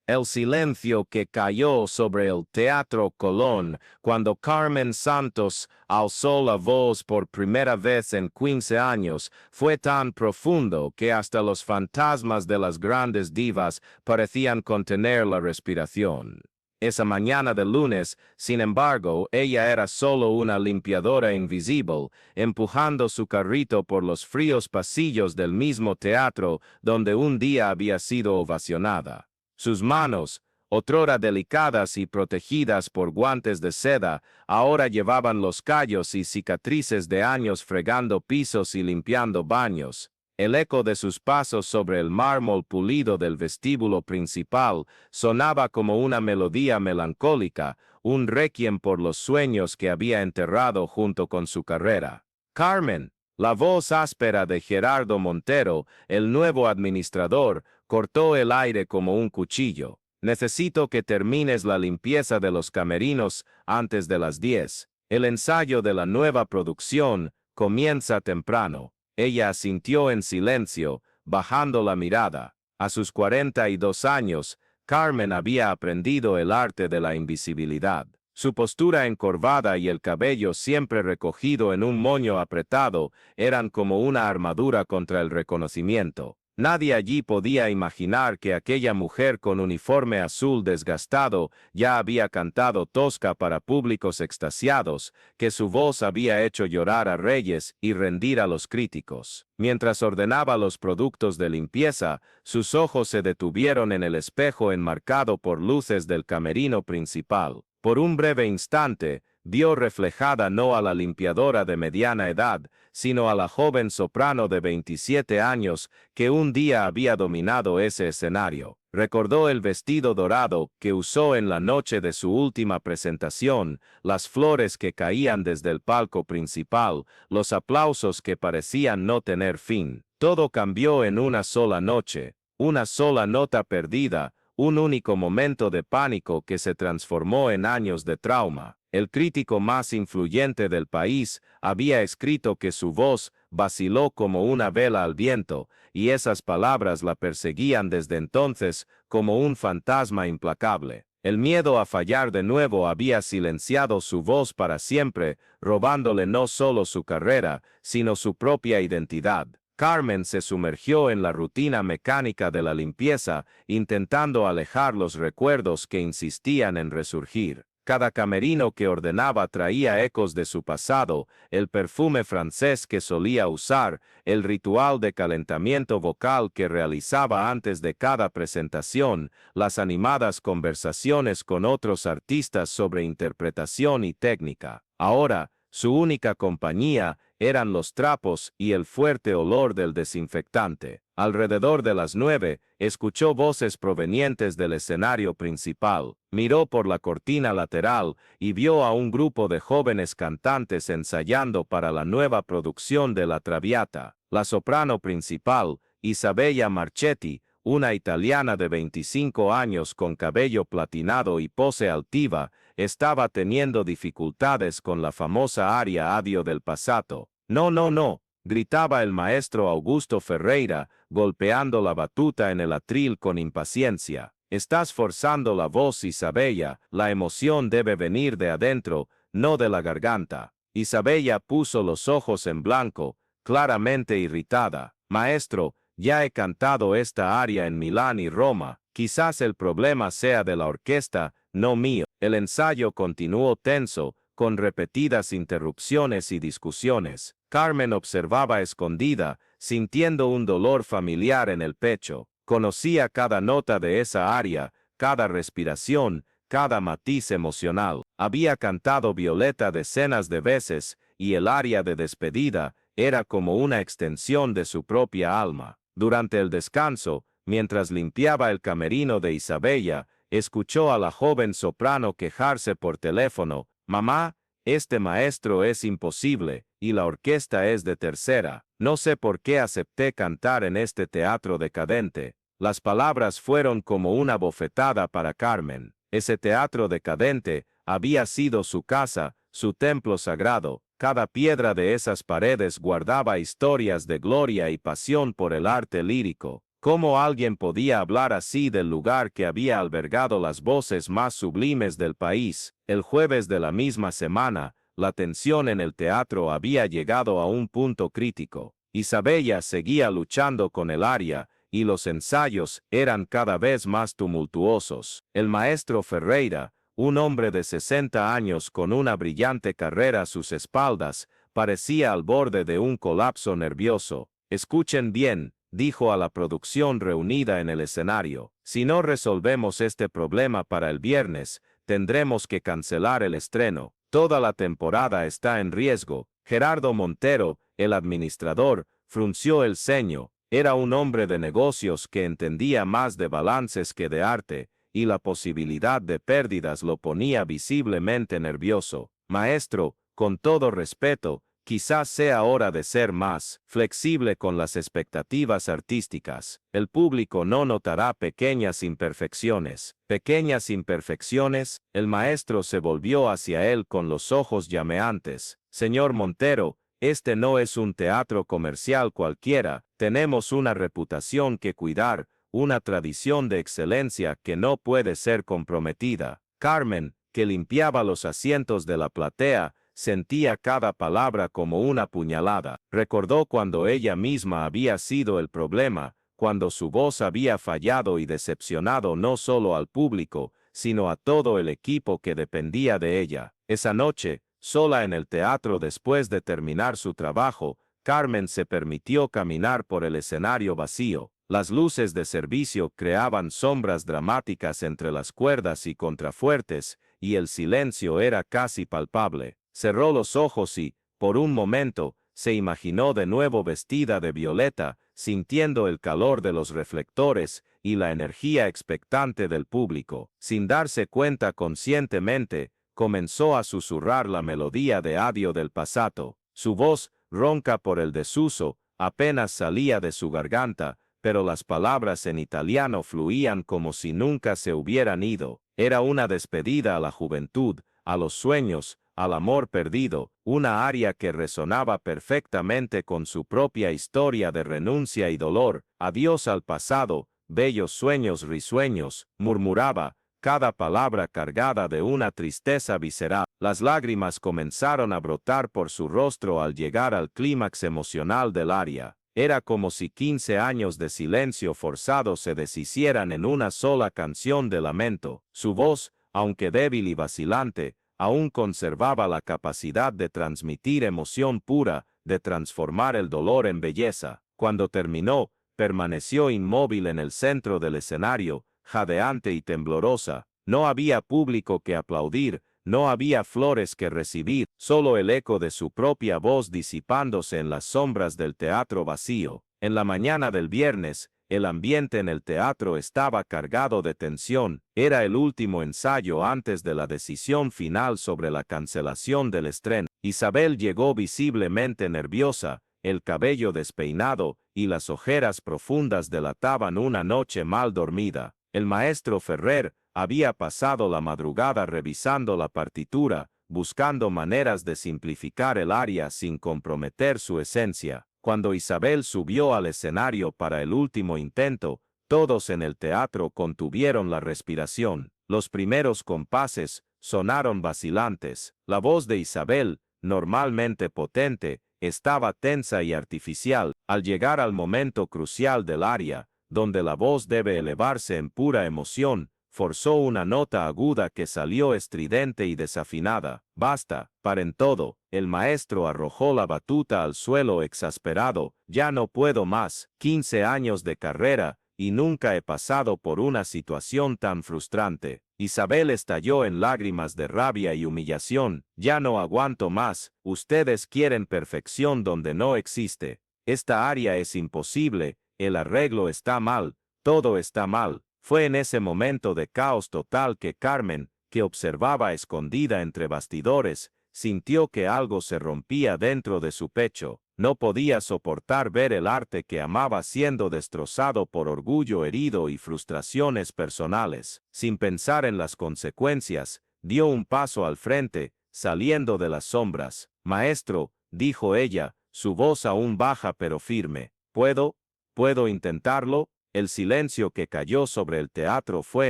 El silencio que cayó sobre el Teatro Colón cuando Carmen Santos alzó la voz por primera vez en 15 años fue tan profundo que hasta los fantasmas de las grandes divas parecían contener la respiración. Esa mañana de lunes, sin embargo, ella era solo una limpiadora invisible, empujando su carrito por los fríos pasillos del mismo teatro donde un día había sido ovacionada. Sus manos, otrora delicadas y protegidas por guantes de seda, ahora llevaban los callos y cicatrices de años fregando pisos y limpiando baños. El eco de sus pasos sobre el mármol pulido del vestíbulo principal sonaba como una melodía melancólica, un requiem por los sueños que había enterrado junto con su carrera. «Carmen», la voz áspera de Gerardo Montero, el nuevo administrador, cortó el aire como un cuchillo. «Necesito que termines la limpieza de los camerinos antes de las 10. El ensayo de la nueva producción comienza temprano». Ella asintió en silencio, bajando la mirada. A sus 42 años, Carmen había aprendido el arte de la invisibilidad. Su postura encorvada y el cabello siempre recogido en un moño apretado eran como una armadura contra el reconocimiento. Nadie allí podía imaginar que aquella mujer con uniforme azul desgastado ya había cantado Tosca para públicos extasiados, que su voz había hecho llorar a reyes y rendir a los críticos. Mientras ordenaba los productos de limpieza, sus ojos se detuvieron en el espejo enmarcado por luces del camerino principal. Por un breve instante, vio reflejada no a la limpiadora de mediana edad, sino a la joven soprano de 27 años que un día había dominado ese escenario. Recordó el vestido dorado que usó en la noche de su última presentación, las flores que caían desde el palco principal, los aplausos que parecían no tener fin. Todo cambió en una sola noche, una sola nota perdida, un único momento de pánico que se transformó en años de trauma. El crítico más influyente del país había escrito que su voz vaciló como una vela al viento, y esas palabras la perseguían desde entonces como un fantasma implacable. El miedo a fallar de nuevo había silenciado su voz para siempre, robándole no solo su carrera, sino su propia identidad. Carmen se sumergió en la rutina mecánica de la limpieza, intentando alejar los recuerdos que insistían en resurgir. Cada camerino que ordenaba traía ecos de su pasado, el perfume francés que solía usar, el ritual de calentamiento vocal que realizaba antes de cada presentación, las animadas conversaciones con otros artistas sobre interpretación y técnica. Ahora, su única compañía eran los trapos y el fuerte olor del desinfectante. Alrededor de las 9, escuchó voces provenientes del escenario principal. Miró por la cortina lateral y vio a un grupo de jóvenes cantantes ensayando para la nueva producción de La Traviata. La soprano principal, Isabella Marchetti, una italiana de 25 años con cabello platinado y pose altiva, estaba teniendo dificultades con la famosa aria Addio del passato. «No, no, no», gritaba el maestro Augusto Ferreira, golpeando la batuta en el atril con impaciencia. «Estás forzando la voz, Isabella, la emoción debe venir de adentro, no de la garganta». Isabella puso los ojos en blanco, claramente irritada. «Maestro, ya he cantado esta aria en Milán y Roma, quizás el problema sea de la orquesta, no mío». El ensayo continuó tenso, con repetidas interrupciones y discusiones. Carmen observaba escondida, sintiendo un dolor familiar en el pecho. Conocía cada nota de esa aria, cada respiración, cada matiz emocional. Había cantado Violeta decenas de veces, y el aria de despedida era como una extensión de su propia alma. Durante el descanso, mientras limpiaba el camerino de Isabella, escuchó a la joven soprano quejarse por teléfono: «Mamá, este maestro es imposible, y la orquesta es de tercera. No sé por qué acepté cantar en este teatro decadente». Las palabras fueron como una bofetada para Carmen. Ese teatro decadente había sido su casa, su templo sagrado. Cada piedra de esas paredes guardaba historias de gloria y pasión por el arte lírico. ¿Cómo alguien podía hablar así del lugar que había albergado las voces más sublimes del país? El jueves de la misma semana, la tensión en el teatro había llegado a un punto crítico. Isabella seguía luchando con el aria, y los ensayos eran cada vez más tumultuosos. El maestro Ferreira, un hombre de 60 años con una brillante carrera a sus espaldas, parecía al borde de un colapso nervioso. Escuchen bien, dijo a la producción reunida en el escenario. Si no resolvemos este problema para el viernes, tendremos que cancelar el estreno. Toda la temporada está en riesgo. Gerardo Montero, el administrador, frunció el ceño. Era un hombre de negocios que entendía más de balances que de arte, y la posibilidad de pérdidas lo ponía visiblemente nervioso. Maestro, con todo respeto, quizás sea hora de ser más flexible con las expectativas artísticas. El público no notará pequeñas imperfecciones. Pequeñas imperfecciones. El maestro se volvió hacia él con los ojos llameantes. Señor Montero, este no es un teatro comercial cualquiera. Tenemos una reputación que cuidar, una tradición de excelencia que no puede ser comprometida. Carmen, que limpiaba los asientos de la platea, sentía cada palabra como una puñalada. Recordó cuando ella misma había sido el problema, cuando su voz había fallado y decepcionado no solo al público, sino a todo el equipo que dependía de ella. Esa noche, sola en el teatro después de terminar su trabajo, Carmen se permitió caminar por el escenario vacío. Las luces de servicio creaban sombras dramáticas entre las cuerdas y contrafuertes, y el silencio era casi palpable. Cerró los ojos y, por un momento, se imaginó de nuevo vestida de violeta, sintiendo el calor de los reflectores y la energía expectante del público. Sin darse cuenta conscientemente, comenzó a susurrar la melodía de Addio del passato. Su voz, ronca por el desuso, apenas salía de su garganta, pero las palabras en italiano fluían como si nunca se hubieran ido. Era una despedida a la juventud, a los sueños, al amor perdido, una aria que resonaba perfectamente con su propia historia de renuncia y dolor. Adiós al pasado, bellos sueños risueños, murmuraba, cada palabra cargada de una tristeza visceral. Las lágrimas comenzaron a brotar por su rostro al llegar al clímax emocional del aria. Era como si 15 años de silencio forzado se deshicieran en una sola canción de lamento. Su voz, aunque débil y vacilante, aún conservaba la capacidad de transmitir emoción pura, de transformar el dolor en belleza. Cuando terminó, permaneció inmóvil en el centro del escenario, jadeante y temblorosa. No había público que aplaudir, no había flores que recibir, solo el eco de su propia voz disipándose en las sombras del teatro vacío. En la mañana del viernes, el ambiente en el teatro estaba cargado de tensión. Era el último ensayo antes de la decisión final sobre la cancelación del estreno. Isabel llegó visiblemente nerviosa, el cabello despeinado y las ojeras profundas delataban una noche mal dormida. El maestro Ferrer había pasado la madrugada revisando la partitura, buscando maneras de simplificar el aria sin comprometer su esencia. Cuando Isabel subió al escenario para el último intento, todos en el teatro contuvieron la respiración. Los primeros compases sonaron vacilantes. La voz de Isabel, normalmente potente, estaba tensa y artificial. Al llegar al momento crucial del aria, donde la voz debe elevarse en pura emoción, forzó una nota aguda que salió estridente y desafinada. Basta, paren todo. El maestro arrojó la batuta al suelo exasperado. Ya no puedo más. 15 años de carrera, y nunca he pasado por una situación tan frustrante. Isabel estalló en lágrimas de rabia y humillación. Ya no aguanto más. Ustedes quieren perfección donde no existe. Esta aria es imposible. El arreglo está mal. Todo está mal. Fue en ese momento de caos total que Carmen, que observaba escondida entre bastidores, sintió que algo se rompía dentro de su pecho. No podía soportar ver el arte que amaba siendo destrozado por orgullo herido y frustraciones personales. Sin pensar en las consecuencias, dio un paso al frente, saliendo de las sombras. Maestro, dijo ella, su voz aún baja pero firme. ¿Puedo intentarlo? El silencio que cayó sobre el teatro fue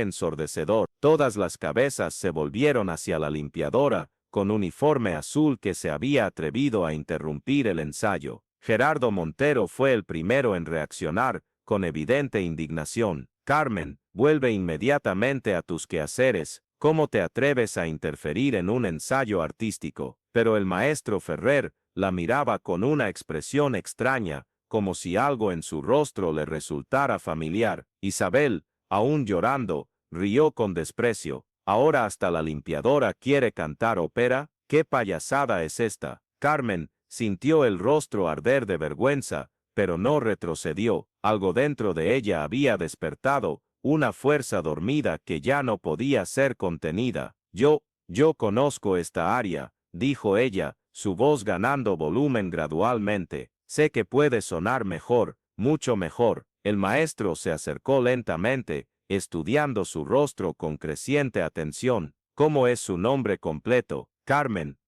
ensordecedor. Todas las cabezas se volvieron hacia la limpiadora, con uniforme azul que se había atrevido a interrumpir el ensayo. Gerardo Montero fue el primero en reaccionar, con evidente indignación. Carmen, vuelve inmediatamente a tus quehaceres. ¿Cómo te atreves a interferir en un ensayo artístico? Pero el maestro Ferrer la miraba con una expresión extraña, como si algo en su rostro le resultara familiar. Isabel, aún llorando, rió con desprecio. ¿Ahora hasta la limpiadora quiere cantar ópera? ¿Qué payasada es esta? Carmen sintió el rostro arder de vergüenza, pero no retrocedió. Algo dentro de ella había despertado, una fuerza dormida que ya no podía ser contenida. Yo conozco esta aria, dijo ella, su voz ganando volumen gradualmente. Sé que puede sonar mejor, mucho mejor. El maestro se acercó lentamente, estudiando su rostro con creciente atención. ¿Cómo es su nombre completo? Carmen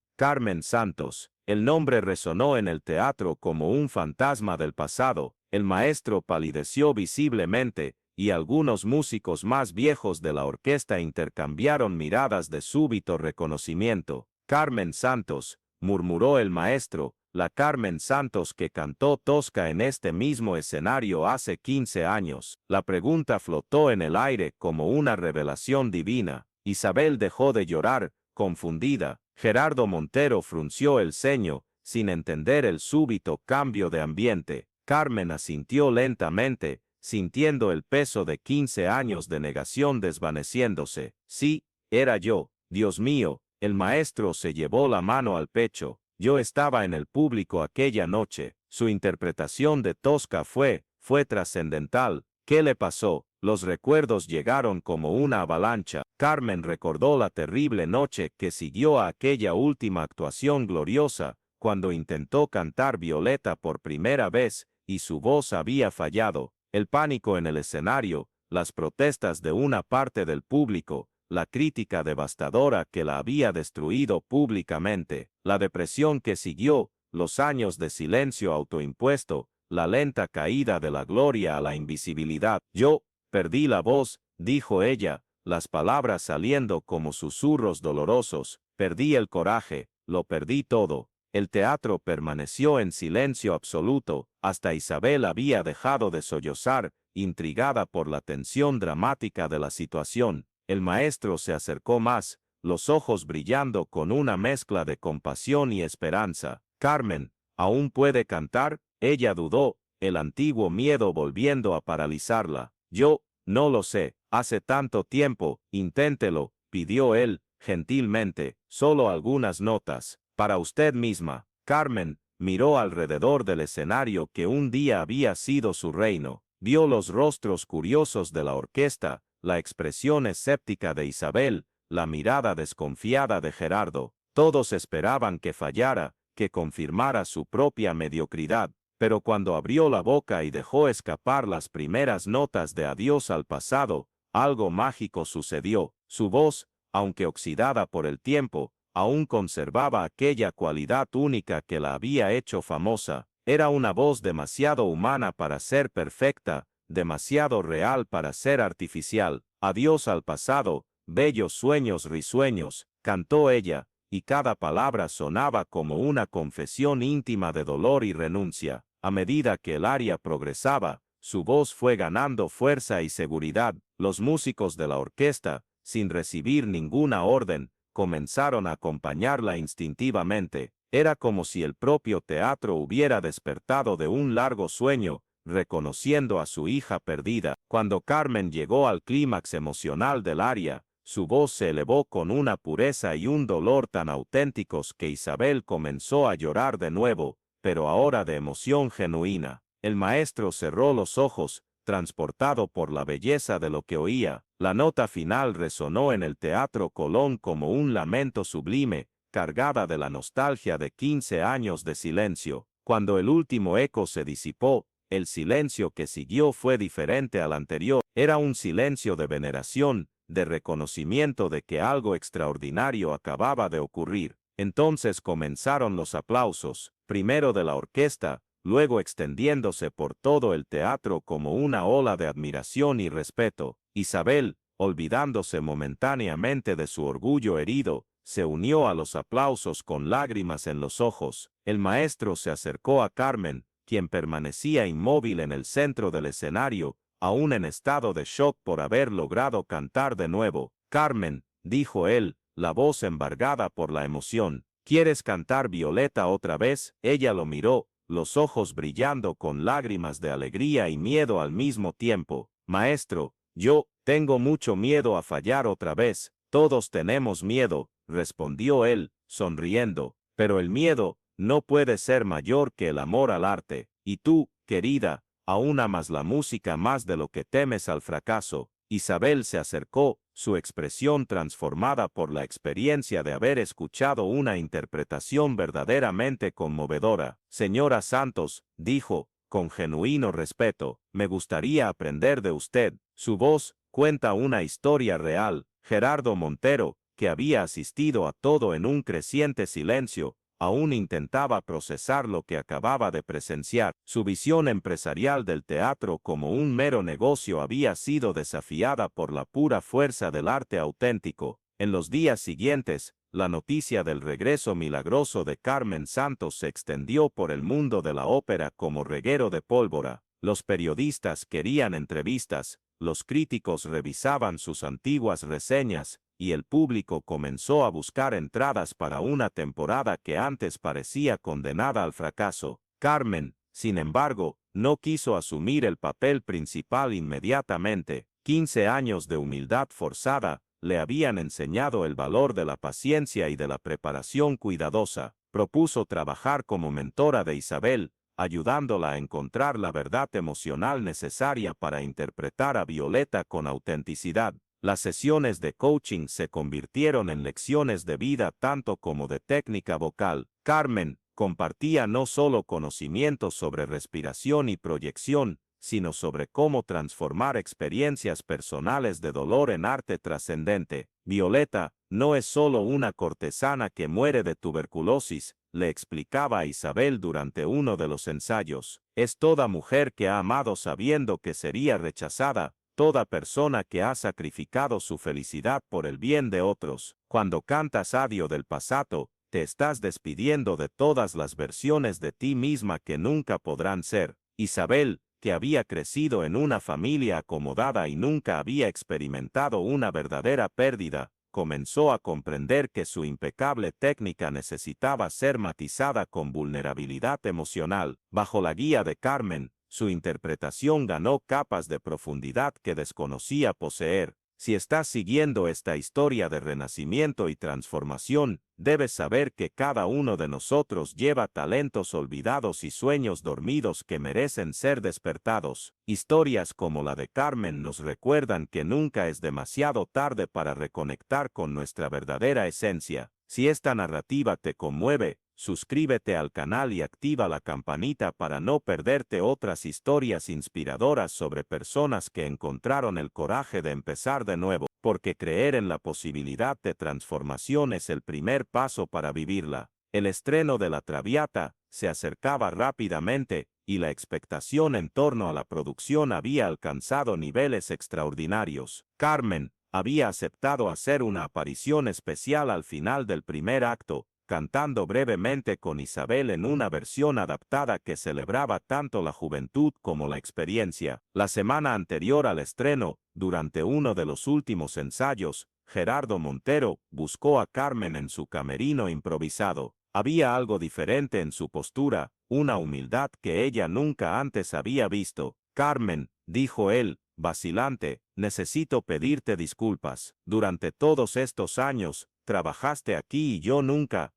Santos. El nombre resonó en el teatro como un fantasma del pasado. El maestro palideció visiblemente, y algunos músicos más viejos de la orquesta intercambiaron miradas de súbito reconocimiento. Carmen Santos, murmuró el maestro, la Carmen Santos que cantó Tosca en este mismo escenario hace 15 años. La pregunta flotó en el aire como una revelación divina. Isabel dejó de llorar, confundida. Gerardo Montero frunció el ceño, sin entender el súbito cambio de ambiente. Carmen asintió lentamente, sintiendo el peso de 15 años de negación desvaneciéndose. Sí, era yo. Dios mío, el maestro se llevó la mano al pecho. Yo estaba en el público aquella noche. Su interpretación de Tosca fue trascendental. ¿Qué le pasó? Los recuerdos llegaron como una avalancha. Carmen recordó la terrible noche que siguió a aquella última actuación gloriosa, cuando intentó cantar Violeta por primera vez, y su voz había fallado. El pánico en el escenario, las protestas de una parte del público, la crítica devastadora que la había destruido públicamente, la depresión que siguió, los años de silencio autoimpuesto, la lenta caída de la gloria a la invisibilidad. Yo perdí la voz, dijo ella, las palabras saliendo como susurros dolorosos. Perdí el coraje, lo perdí todo. El teatro permaneció en silencio absoluto, hasta Isabel había dejado de sollozar, intrigada por la tensión dramática de la situación. El maestro se acercó más, los ojos brillando con una mezcla de compasión y esperanza. Carmen, ¿aún puede cantar? Ella dudó, el antiguo miedo volviendo a paralizarla. Yo, no lo sé, hace tanto tiempo, inténtelo, pidió él, gentilmente, solo algunas notas, para usted misma. Carmen miró alrededor del escenario que un día había sido su reino, vio los rostros curiosos de la orquesta, la expresión escéptica de Isabel, la mirada desconfiada de Gerardo. Todos esperaban que fallara, que confirmara su propia mediocridad, pero cuando abrió la boca y dejó escapar las primeras notas de adiós al pasado, algo mágico sucedió. Su voz, aunque oxidada por el tiempo, aún conservaba aquella cualidad única que la había hecho famosa. Era una voz demasiado humana para ser perfecta, demasiado real para ser artificial. Adiós al pasado, bellos sueños risueños, cantó ella, y cada palabra sonaba como una confesión íntima de dolor y renuncia. A medida que el aria progresaba, su voz fue ganando fuerza y seguridad. Los músicos de la orquesta, sin recibir ninguna orden, comenzaron a acompañarla instintivamente. Era como si el propio teatro hubiera despertado de un largo sueño, reconociendo a su hija perdida. Cuando Carmen llegó al clímax emocional del aria, su voz se elevó con una pureza y un dolor tan auténticos que Isabel comenzó a llorar de nuevo, pero ahora de emoción genuina. El maestro cerró los ojos, transportado por la belleza de lo que oía. La nota final resonó en el Teatro Colón como un lamento sublime, cargada de la nostalgia de 15 años de silencio. Cuando el último eco se disipó, el silencio que siguió fue diferente al anterior. Era un silencio de veneración, de reconocimiento de que algo extraordinario acababa de ocurrir. Entonces comenzaron los aplausos, primero de la orquesta, luego extendiéndose por todo el teatro como una ola de admiración y respeto. Isabel, olvidándose momentáneamente de su orgullo herido, se unió a los aplausos con lágrimas en los ojos. El maestro se acercó a Carmen, quien permanecía inmóvil en el centro del escenario, aún en estado de shock por haber logrado cantar de nuevo. «Carmen», dijo él, la voz embargada por la emoción, «¿quieres cantar Violeta otra vez?» Ella lo miró, los ojos brillando con lágrimas de alegría y miedo al mismo tiempo. «Maestro, yo tengo mucho miedo a fallar otra vez». «Todos tenemos miedo», respondió él, sonriendo, «pero el miedo no puede ser mayor que el amor al arte. Y tú, querida, aún amas la música más de lo que temes al fracaso». Isabel se acercó, su expresión transformada por la experiencia de haber escuchado una interpretación verdaderamente conmovedora. «Señora Santos», dijo, con genuino respeto, «me gustaría aprender de usted. Su voz cuenta una historia real». Gerardo Montero, que había asistido a todo en un creciente silencio, aún intentaba procesar lo que acababa de presenciar. Su visión empresarial del teatro como un mero negocio había sido desafiada por la pura fuerza del arte auténtico. En los días siguientes, la noticia del regreso milagroso de Carmen Santos se extendió por el mundo de la ópera como reguero de pólvora. Los periodistas querían entrevistas, los críticos revisaban sus antiguas reseñas, y el público comenzó a buscar entradas para una temporada que antes parecía condenada al fracaso. Carmen, sin embargo, no quiso asumir el papel principal inmediatamente. 15 años de humildad forzada le habían enseñado el valor de la paciencia y de la preparación cuidadosa. Propuso trabajar como mentora de Isabel, ayudándola a encontrar la verdad emocional necesaria para interpretar a Violeta con autenticidad. Las sesiones de coaching se convirtieron en lecciones de vida tanto como de técnica vocal. Carmen compartía no solo conocimientos sobre respiración y proyección, sino sobre cómo transformar experiencias personales de dolor en arte trascendente. Violeta no es solo una cortesana que muere de tuberculosis, le explicaba a Isabel durante uno de los ensayos. Es toda mujer que ha amado sabiendo que sería rechazada, toda persona que ha sacrificado su felicidad por el bien de otros. Cuando cantas Adio del pasado, te estás despidiendo de todas las versiones de ti misma que nunca podrán ser. Isabel, que había crecido en una familia acomodada y nunca había experimentado una verdadera pérdida, comenzó a comprender que su impecable técnica necesitaba ser matizada con vulnerabilidad emocional. Bajo la guía de Carmen, su interpretación ganó capas de profundidad que desconocía poseer. Si estás siguiendo esta historia de renacimiento y transformación, debes saber que cada uno de nosotros lleva talentos olvidados y sueños dormidos que merecen ser despertados. Historias como la de Carmen nos recuerdan que nunca es demasiado tarde para reconectar con nuestra verdadera esencia. Si esta narrativa te conmueve, suscríbete al canal y activa la campanita para no perderte otras historias inspiradoras sobre personas que encontraron el coraje de empezar de nuevo, porque creer en la posibilidad de transformación es el primer paso para vivirla. El estreno de La Traviata se acercaba rápidamente, y la expectación en torno a la producción había alcanzado niveles extraordinarios. Carmen había aceptado hacer una aparición especial al final del primer acto, cantando brevemente con Isabel en una versión adaptada que celebraba tanto la juventud como la experiencia. La semana anterior al estreno, durante uno de los últimos ensayos, Gerardo Montero buscó a Carmen en su camerino improvisado. Había algo diferente en su postura, una humildad que ella nunca antes había visto. «Carmen», dijo él, vacilante, «necesito pedirte disculpas. Durante todos estos años, trabajaste aquí y yo nunca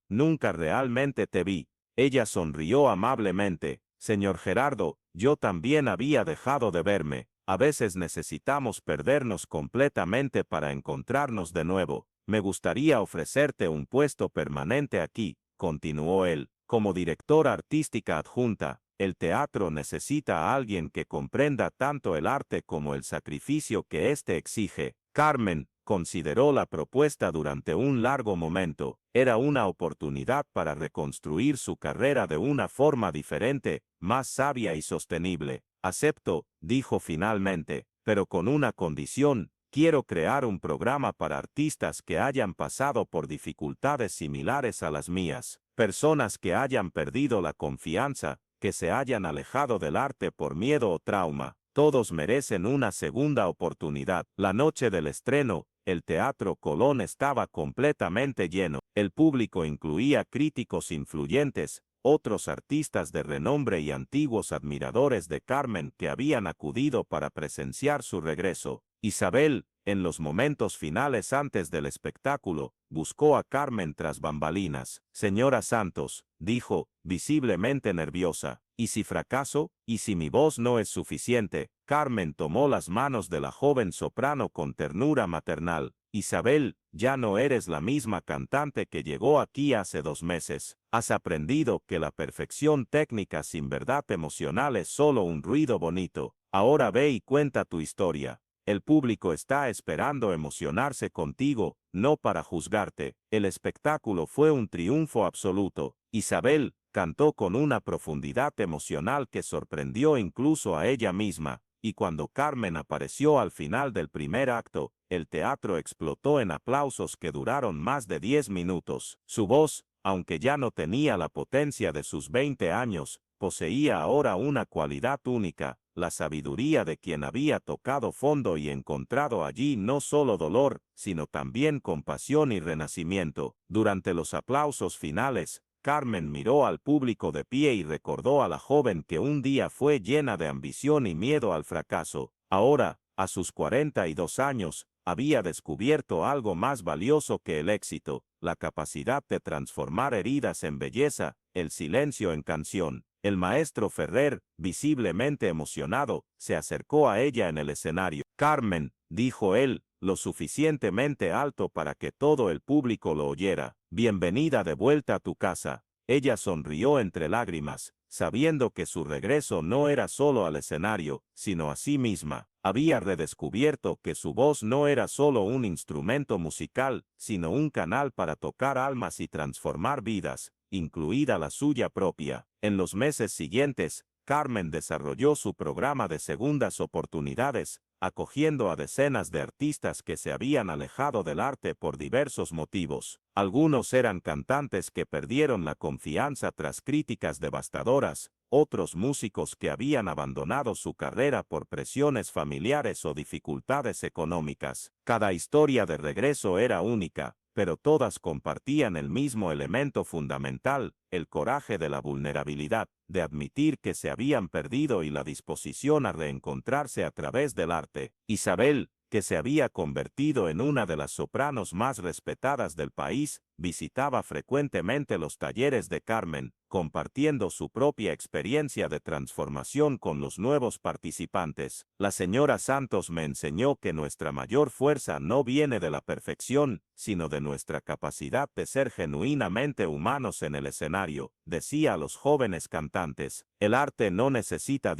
realmente te vi». Ella sonrió amablemente. «Señor Gerardo, yo también había dejado de verme. A veces necesitamos perdernos completamente para encontrarnos de nuevo. Me gustaría ofrecerte un puesto permanente aquí», continuó él, «como directora artística adjunta. El teatro necesita a alguien que comprenda tanto el arte como el sacrificio que éste exige». Carmen Consideró la propuesta durante un largo momento. Era una oportunidad para reconstruir su carrera de una forma diferente, más sabia y sostenible. Acepto, dijo finalmente, pero con una condición. Quiero crear un programa para artistas que hayan pasado por dificultades similares a las mías, personas que hayan perdido la confianza, que se hayan alejado del arte por miedo o trauma. Todos merecen una segunda oportunidad. La noche del estreno, el Teatro Colón estaba completamente lleno. El público incluía críticos influyentes, otros artistas de renombre y antiguos admiradores de Carmen que habían acudido para presenciar su regreso. Isabel, en los momentos finales antes del espectáculo, buscó a Carmen tras bambalinas. Señora Santos, dijo, visiblemente nerviosa, ¿y si fracaso? ¿Y si mi voz no es suficiente? Carmen tomó las manos de la joven soprano con ternura maternal. Isabel, ya no eres la misma cantante que llegó aquí hace 2 meses. Has aprendido que la perfección técnica sin verdad emocional es solo un ruido bonito. Ahora ve y cuenta tu historia. El público está esperando emocionarse contigo, no para juzgarte. El espectáculo fue un triunfo absoluto. Isabel cantó con una profundidad emocional que sorprendió incluso a ella misma, y cuando Carmen apareció al final del primer acto, el teatro explotó en aplausos que duraron más de 10 minutos. Su voz, aunque ya no tenía la potencia de sus 20 años, poseía ahora una cualidad única, la sabiduría de quien había tocado fondo y encontrado allí no solo dolor, sino también compasión y renacimiento. Durante los aplausos finales, Carmen miró al público de pie y recordó a la joven que un día fue llena de ambición y miedo al fracaso. Ahora, a sus 42 años, había descubierto algo más valioso que el éxito, la capacidad de transformar heridas en belleza, el silencio en canción. El maestro Ferrer, visiblemente emocionado, se acercó a ella en el escenario. Carmen, dijo él, lo suficientemente alto para que todo el público lo oyera. Bienvenida de vuelta a tu casa. Ella sonrió entre lágrimas, sabiendo que su regreso no era solo al escenario, sino a sí misma. Había redescubierto que su voz no era solo un instrumento musical, sino un canal para tocar almas y transformar vidas, incluida la suya propia. En los meses siguientes, Carmen desarrolló su programa de segundas oportunidades, acogiendo a decenas de artistas que se habían alejado del arte por diversos motivos. Algunos eran cantantes que perdieron la confianza tras críticas devastadoras, otros músicos que habían abandonado su carrera por presiones familiares o dificultades económicas. Cada historia de regreso era única, pero todas compartían el mismo elemento fundamental, el coraje de la vulnerabilidad, de admitir que se habían perdido y la disposición a reencontrarse a través del arte. Isabel, que se había convertido en una de las sopranos más respetadas del país, visitaba frecuentemente los talleres de Carmen, compartiendo su propia experiencia de transformación con los nuevos participantes. La señora Santos me enseñó que nuestra mayor fuerza no viene de la perfección, sino de nuestra capacidad de ser genuinamente humanos en el escenario, decía a los jóvenes cantantes. El arte no necesita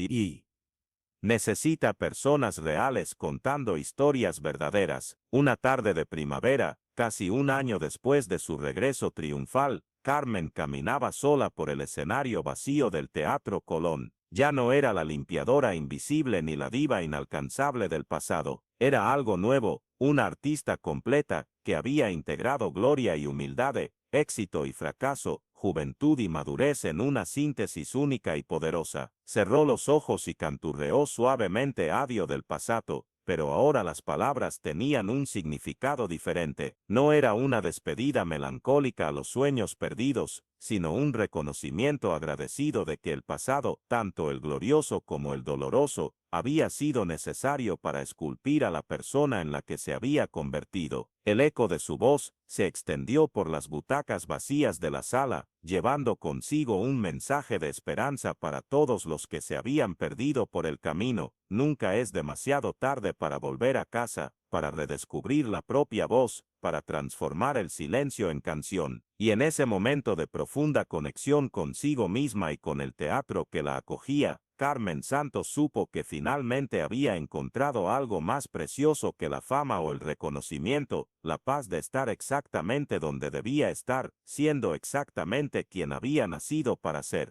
necesita personas reales contando historias verdaderas. Una tarde de primavera, casi un año después de su regreso triunfal, Carmen caminaba sola por el escenario vacío del Teatro Colón. Ya no era la limpiadora invisible ni la diva inalcanzable del pasado. Era algo nuevo, una artista completa, que había integrado gloria y humildad, éxito y fracaso, juventud y madurez en una síntesis única y poderosa. Cerró los ojos y canturreó suavemente Adio del pasado, pero ahora las palabras tenían un significado diferente. No era una despedida melancólica a los sueños perdidos, sino un reconocimiento agradecido de que el pasado, tanto el glorioso como el doloroso, había sido necesario para esculpir a la persona en la que se había convertido. El eco de su voz se extendió por las butacas vacías de la sala, llevando consigo un mensaje de esperanza para todos los que se habían perdido por el camino. Nunca es demasiado tarde para volver a casa, para redescubrir la propia voz, para transformar el silencio en canción. Y en ese momento de profunda conexión consigo misma y con el teatro que la acogía, Carmen Santos supo que finalmente había encontrado algo más precioso que la fama o el reconocimiento, la paz de estar exactamente donde debía estar, siendo exactamente quien había nacido para ser.